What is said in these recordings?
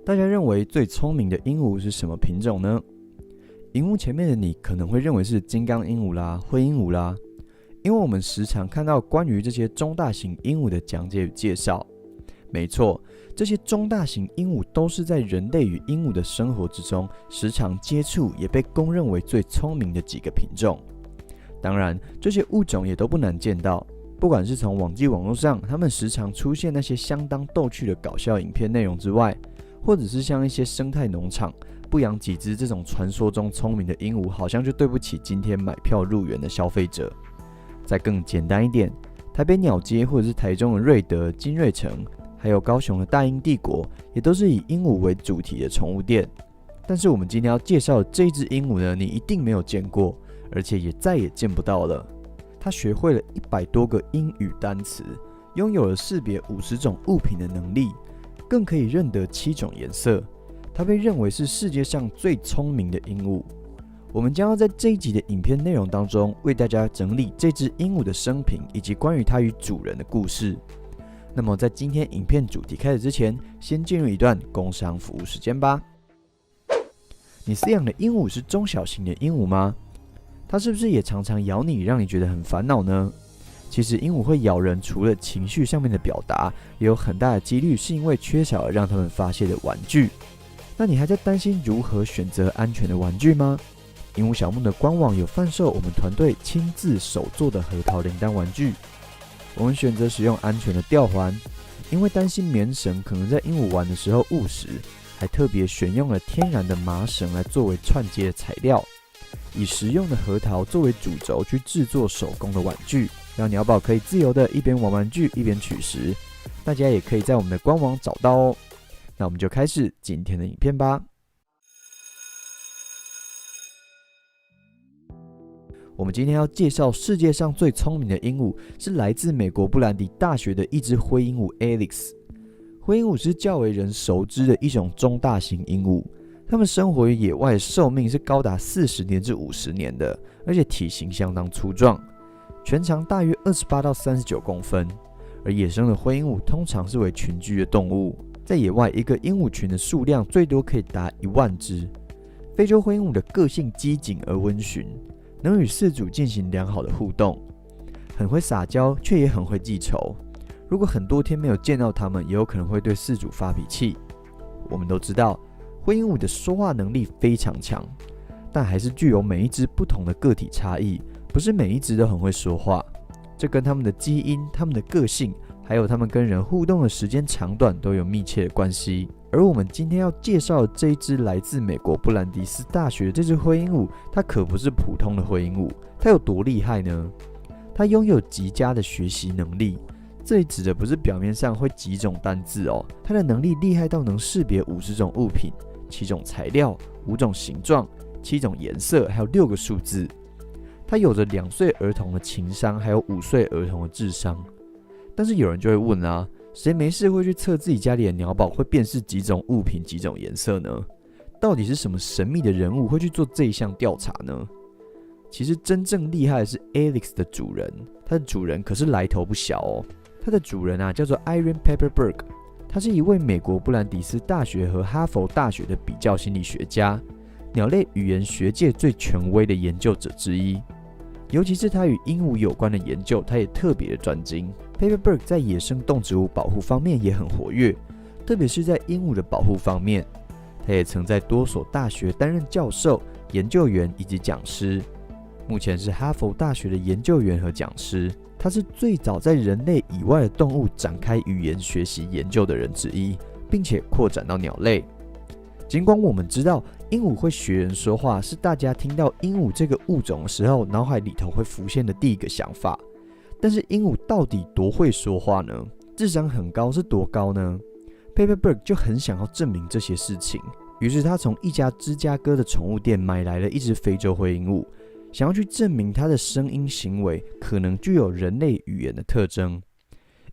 大家认为最聪明的鹦鹉是什么品种呢？荧幕前面的你可能会认为是金刚鹦鹉啦、灰鹦鹉啦，因为我们时常看到关于这些中大型鹦鹉的讲解与介绍。没错，这些中大型鹦鹉都是在人类与鹦鹉的生活之中时常接触，也被公认为最聪明的几个品种。当然，这些物种也都不难见到，不管是从网际网络上他们时常出现那些相当逗趣的搞笑影片内容之外，或者是像一些生态农场不养几只这种传说中聪明的鹦鹉，好像就对不起今天买票入园的消费者。再更简单一点，台北鸟街或者是台中的瑞德、金瑞城，还有高雄的大英帝国，也都是以鹦鹉为主题的宠物店。但是我们今天要介绍的这一只鹦鹉呢，你一定没有见过，而且也再也见不到了。它学会了100多个英语单词，拥有了识别50种物品的能力，更可以认得7种颜色。它被认为是世界上最聪明的鹦鹉。我们将要在这一集的影片内容当中，为大家整理这只鹦鹉的生平，以及关于它与主人的故事。那么在今天影片主题开始之前，先进入一段工商服务时间吧。你饲养的鹦鹉是中小型的鹦鹉吗？它是不是也常常咬你，让你觉得很烦恼呢？其实鹦鹉会咬人，除了情绪上面的表达，也有很大的几率是因为缺少了让它们发泄的玩具。那你还在担心如何选择安全的玩具吗？鹦鹉小木的官网有贩售我们团队亲自手做的核桃铃铛玩具。我们选择使用安全的吊环，因为担心棉绳可能在鹦鹉玩的时候误食，还特别选用了天然的麻绳来作为串接的材料，以实用的核桃作为主轴去制作手工的玩具，让鸟宝可以自由的一边玩玩具一边取食。大家也可以在我们的官网找到哦。那我们就开始今天的影片吧。我们今天要介绍世界上最聪明的鹦鹉，是来自美国布兰迪大学的一只灰鹦鹉 Alex。灰鹦鹉是较为人熟知的一种中大型鹦鹉，它们生活于野外的寿命是高达40年至50年的，而且体型相当粗壮，全长大约28到39公分。而野生的灰鹦鹉通常是为群居的动物，在野外一个鹦鹉群的数量最多可以达1万只。非洲灰鹦鹉的个性机警而温驯，能与饲主进行良好的互动，很会撒娇，却也很会记仇。如果很多天没有见到它们，也有可能会对饲主发脾气。我们都知道，灰鹦鹉的说话能力非常强，但还是具有每一只不同的个体差异，不是每一只都很会说话。这跟它们的基因、它们的个性，还有它们跟人互动的时间长短都有密切的关系。而我们今天要介绍的这一只来自美国布兰迪斯大学的这只灰鹦鹉，它可不是普通的灰鹦鹉。它有多厉害呢？它拥有极佳的学习能力，这里指的不是表面上会几种单字哦，它的能力厉害到能识别50种物品、7种材料、5种形状、7种颜色，还有6个数字。它有着2岁儿童的情商，还有5岁儿童的智商。但是有人就会问啊，谁没事会去测自己家里的鸟宝会辨识几种物品、几种颜色呢？到底是什么神秘的人物会去做这一项调查呢？其实真正厉害的是 Alex 的主人，他的主人可是来头不小哦。他的主人啊叫做 Irene Pepperberg， 他是一位美国布兰迪斯大学和哈佛大学的比较心理学家，鸟类语言学界最权威的研究者之一。尤其是他与鹦鹉有关的研究，他也特别的专精。Pepperberg 在野生动植物保护方面也很活跃，特别是在鹦鹉的保护方面。他也曾在多所大学担任教授、研究员以及讲师。目前是哈佛大学的研究员和讲师。他是最早在人类以外的动物展开语言学习研究的人之一，并且扩展到鸟类。尽管我们知道鹦鹉会学人说话是大家听到鹦鹉这个物种的时候脑海里头会浮现的第一个想法，但是鹦鹉到底多会说话呢？智商很高是多高呢？ Pepperberg 就很想要证明这些事情，于是他从一家芝加哥的宠物店买来了一只非洲灰鹦鹉，想要去证明它的声音行为可能具有人类语言的特征。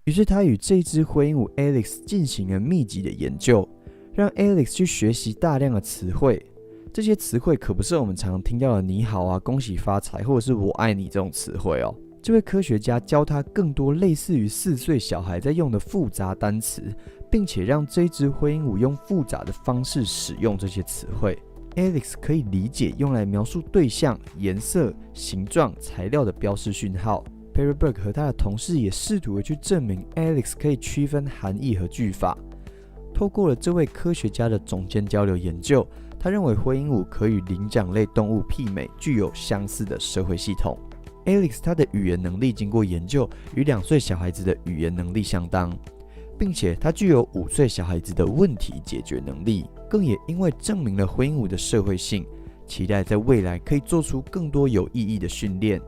于是他与这只灰鹦鹉 Alex 进行了密集的研究，让 Alex 去学习大量的词汇。这些词汇可不是我们常听到的你好啊、恭喜发财或者是我爱你这种词汇哦。这位科学家教他更多类似于4岁小孩在用的复杂单词，并且让这只灰鹦鹉用复杂的方式使用这些词汇。Alex 可以理解用来描述对象、颜色、形状、材料的标示讯号。Perry Burke 和他的同事也试图去证明 Alex 可以区分含义和句法。透过了这位科学家的总监交流研究，他认为灰鹦鹉可与灵长类动物媲美，具有相似的社会系统。Alex 他的语言能力经过研究，与2岁小孩子的语言能力相当，并且他具有5岁小孩子的问题解决能力。更也因为证明了灰鹦鹉的社会性，期待在未来可以做出更多有意义的训练，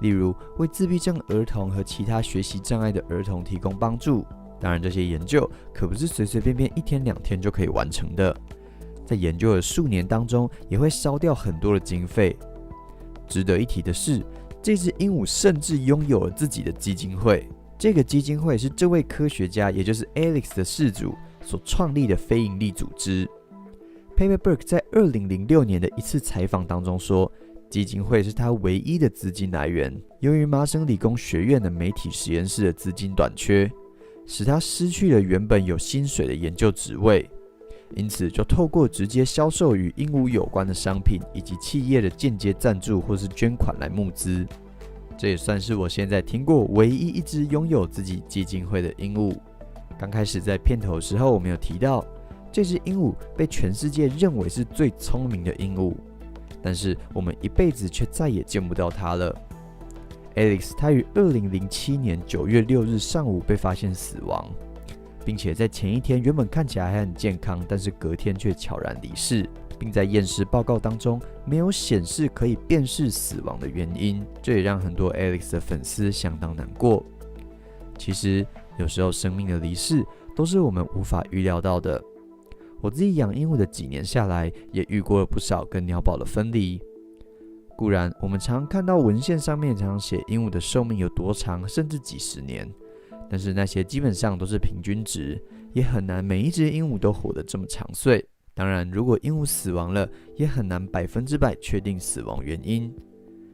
例如为自闭症儿童和其他学习障碍的儿童提供帮助。当然，这些研究可不是随随便便1天2天就可以完成的，在研究的数年当中，也会烧掉很多的经费。值得一提的是，这只鹦鹉甚至拥有了自己的基金会。这个基金会是这位科学家，也就是 Alex 的事主所创立的非营利组织。Perry Burke 在2006年的一次采访当中说，基金会是他唯一的资金来源。由于麻省理工学院的媒体实验室的资金短缺，使他失去了原本有薪水的研究职位，因此就透过直接销售与鹦鹉有关的商品，以及企业的间接赞助或是捐款来募资。这也算是我现在听过唯一一只拥有自己基金会的鹦鹉。刚开始在片头的时候，我们有提到，这只鹦鹉被全世界认为是最聪明的鹦鹉，但是我们一辈子却再也见不到它了。Alex 他于2007年9月6日上午被发现死亡，并且在前一天原本看起来还很健康，但是隔天却悄然离世，并在验尸报告当中没有显示可以辨识死亡的原因，这也让很多 Alex 的粉丝相当难过。其实有时候生命的离世都是我们无法预料到的。我自己养鹦鹉的几年下来，也遇过了不少跟鸟宝的分离。固然我们常常看到文献上面常常写鹦鹉的寿命有多长，甚至几十年，但是那些基本上都是平均值，也很难每一只鹦鹉都活得这么长岁。当然，如果鹦鹉死亡了，也很难100%确定死亡原因。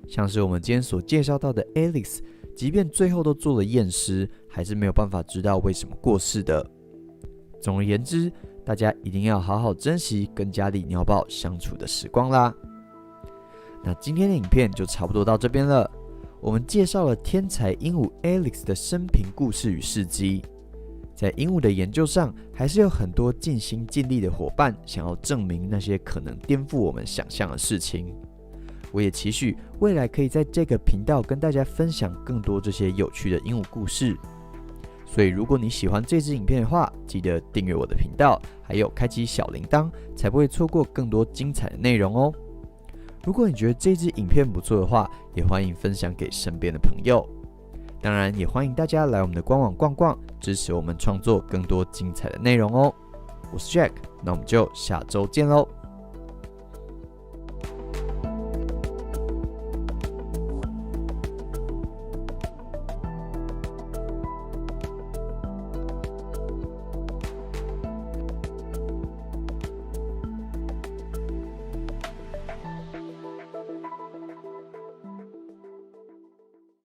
像是我们今天所介绍到的 Alex， 即便最后都做了验尸，还是没有办法知道为什么过世的。总而言之，大家一定要好好珍惜跟家里鸟宝相处的时光啦。那今天的影片就差不多到这边了。我们介绍了天才鹦鹉 Alex 的生平故事与事迹。在鹦鹉的研究上，还是有很多尽心尽力的伙伴想要证明那些可能颠覆我们想象的事情。我也期许未来可以在这个频道跟大家分享更多这些有趣的鹦鹉故事。所以如果你喜欢这支影片的话，记得订阅我的频道，还有开启小铃铛，才不会错过更多精彩的内容哦。如果你觉得这支影片不错的话，也欢迎分享给身边的朋友。当然，也欢迎大家来我们的官网逛逛，支持我们创作更多精彩的内容哦。我是 Jack， 那我们就下周见喽。